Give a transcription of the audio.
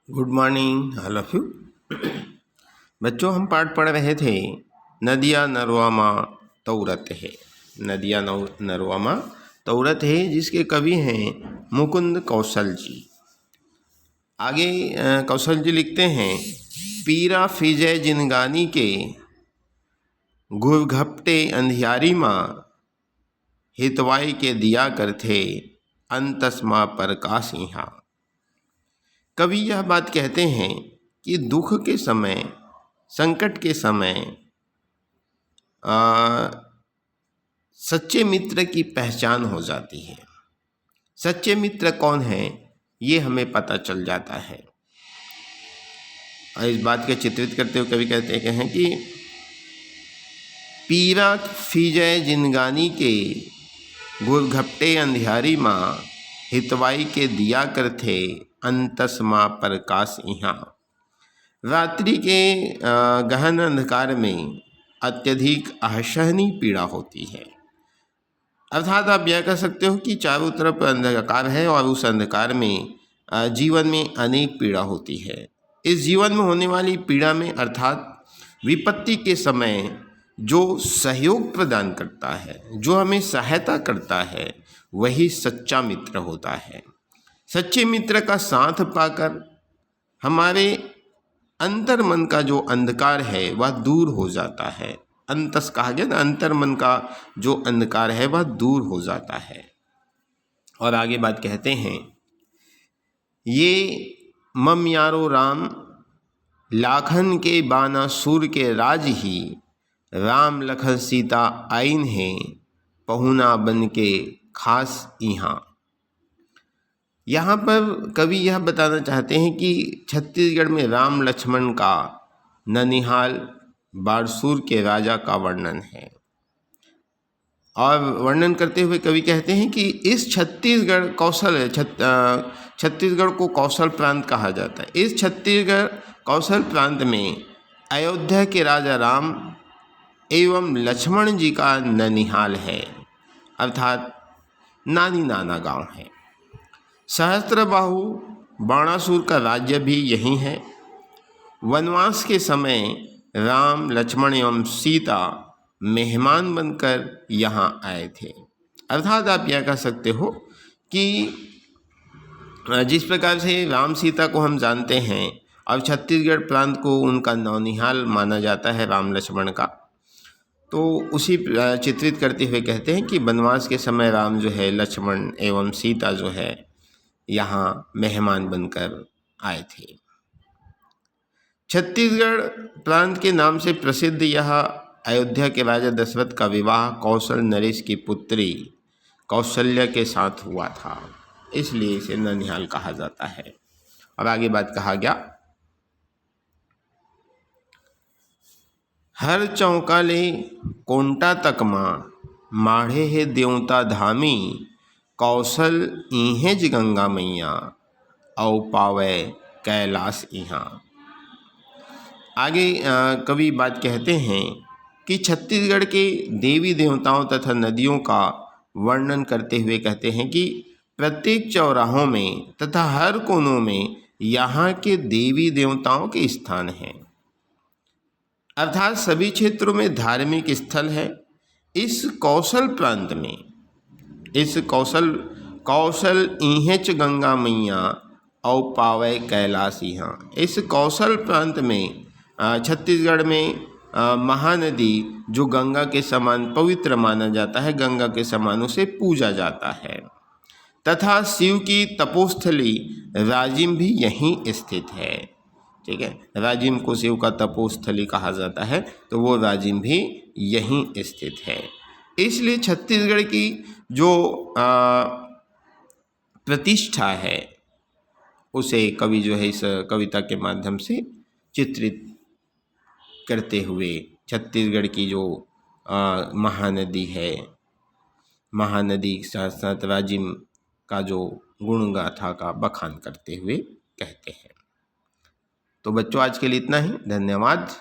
Good morning all of you. बच्चों, हम पाठ पढ़ रहे थे नदिया नरवामा तौरत है। नदिया नरवामा तौरत है, जिसके कवि हैं मुकुंद कौशल जी। आगे कौशल जी लिखते हैं, पीरा फिजय जिनगानी के घुरघपटे अंधियारी माँ, हितवाई के दिया करथे अंतस्मा प्रकाश यहाँ। कवि यह बात कहते हैं कि दुख के समय, संकट के समय सच्चे मित्र की पहचान हो जाती है। सच्चे मित्र कौन है, ये हमें पता चल जाता है। और इस बात के चित्रित करते हुए कवि कहते हैं कि पीरा फिजय जिनगानी के घुरघपटे अंधियारी माँ, हितवाई के दिया करथे अंतस्मा प्रकाश यहाँ। रात्रि के गहन अंधकार में अत्यधिक असहनीय पीड़ा होती है। अर्थात आप यह कह सकते हो कि चारों तरफ अंधकार है और उस अंधकार में जीवन में अनेक पीड़ा होती है। इस जीवन में होने वाली पीड़ा में अर्थात विपत्ति के समय जो सहयोग प्रदान करता है, जो हमें सहायता करता है, वही सच्चा मित्र होता है। सच्चे मित्र का साथ पाकर हमारे अंतर मन का जो अंधकार है वह दूर हो जाता है। अंतस कहा गया ना, अंतर मन का जो अंधकार है वह दूर हो जाता है। और आगे बात कहते हैं, ये मम यारो राम लाखन के बाना सूर के राज ही, राम लखन सीता आइन है पहुना बन के खास यहाँ। यहाँ पर कवि यह बताना चाहते हैं कि छत्तीसगढ़ में राम लक्ष्मण का ननिहाल बारसूर के राजा का वर्णन है। और वर्णन करते हुए कवि कहते हैं कि इस छत्तीसगढ़ छत्तीसगढ़ को कौशल प्रांत कहा जाता है। इस छत्तीसगढ़ कौशल प्रांत में अयोध्या के राजा राम एवं लक्ष्मण जी का ननिहाल है, अर्थात नानी नाना गांव है। सहस्त्रबाहु बाणासुर का राज्य भी यहीं है। वनवास के समय राम, लक्ष्मण एवं सीता मेहमान बनकर यहाँ आए थे। अर्थात आप यह कह सकते हो कि जिस प्रकार से राम सीता को हम जानते हैं और छत्तीसगढ़ प्रांत को उनका नौनिहाल माना जाता है राम लक्ष्मण का, तो उसी चित्रित करते हुए कहते हैं कि वनवास के समय राम जो है, लक्ष्मण एवं सीता जो है, यहाँ मेहमान बनकर आए थे। छत्तीसगढ़ प्रांत के नाम से प्रसिद्ध यह अयोध्या के राजा दशरथ का विवाह कौशल नरेश की पुत्री कौशल्या के साथ हुआ था, इसलिए इसे ननिहाल कहा जाता है। और आगे बात कहा गया, हर चौका ले कोंटा तक माँ, माढ़े है देवता धामी, कौशल इहेज गंगा मैया, औ पावे कैलाश यहाँ। आगे कवि बात कहते हैं कि छत्तीसगढ़ के देवी देवताओं तथा नदियों का वर्णन करते हुए कहते हैं कि प्रत्येक चौराहों में तथा हर कोनों में यहाँ के देवी देवताओं के स्थान हैं। अर्थात सभी क्षेत्रों में धार्मिक स्थल है। इस कौशल प्रांत में, इस कौशल इहेच गंगा मैया औ पावे कैलाश यहाँ। इस कौशल प्रांत में छत्तीसगढ़ में महानदी जो गंगा के समान पवित्र माना जाता है, गंगा के समान उसे पूजा जाता है, तथा शिव की तपोस्थली राजिम भी यहीं स्थित है। ठीक है, राजिम को शिव का तपोस्थली कहा जाता है, तो वो राजिम भी यहीं स्थित है। इसलिए छत्तीसगढ़ की जो प्रतिष्ठा है उसे कवि जो है इस कविता के माध्यम से चित्रित करते हुए छत्तीसगढ़ की जो महानदी है, महानदी के साथ साथ राजिम का जो गुण गाथा का बखान करते हुए कहते हैं। तो बच्चों, आज के लिए इतना ही। धन्यवाद।